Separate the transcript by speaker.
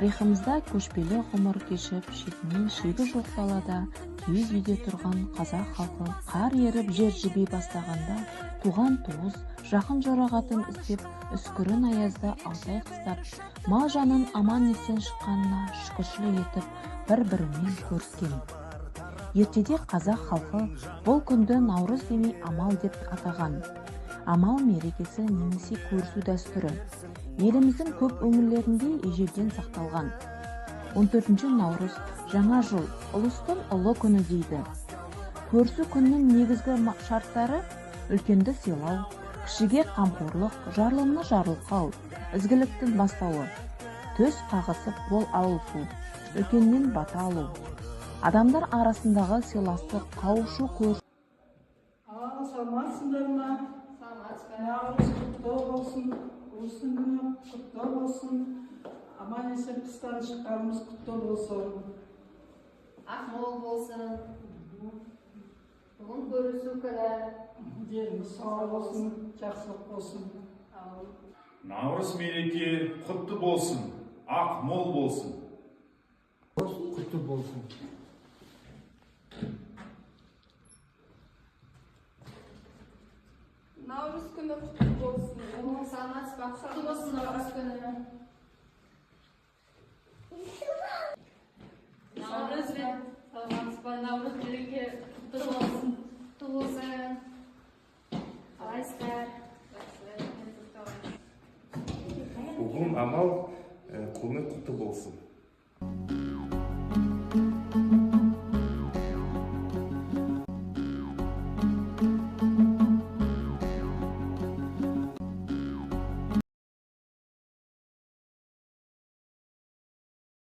Speaker 1: Тарихымызда көшпелі ғұмыр кешіп, шетінен шегі жоқ далада киіз үйде тұрған қазақ халқы қар еріп жер жіби бастағанда туған туыс, жақын жорағатын іздеп үскірін аязда алтай қыстап, мал жанын аман есен шыққанына шүкіршілік етіп бір-бірімен көріскен. Ертеде қазақ халқы бұл күнді Наурыз демей амал деп атаған. Амал мерекесі немесе көрісу дәстүрі еліміздің көп өңірлерінде ежелден сақталған. 14 Наурыз жаңа жыл, ұлыстың ұлы күні дейді. Көрісу күннің негізгі шарттары үлкенді сыйлау, кішіге қамқорлық, жарлыны жарылқау, ізгіліктің бастауы, төс қағысып бол алысу, үлкеннен бата алу. Адамдар арасындағы сыйластық, қауышу көрісу.
Speaker 2: Саламатсыңдар ма? Наурыз құтты болсын, ұлыстың күні құтты болсын, аман есен қыстан шыққанымыз құтты болсын.
Speaker 3: Ақмол болсын. Бүгін көрісу күні.
Speaker 2: Деніңіз сау болсын, жақсылық болсын.
Speaker 4: Наурыз мереке құтты болсын, ақмол болсын.
Speaker 5: Құтты болсын.
Speaker 6: Наурыз күні құтты болсын.
Speaker 3: Саламатсыз ба? Құтты болсын Наурыз күні.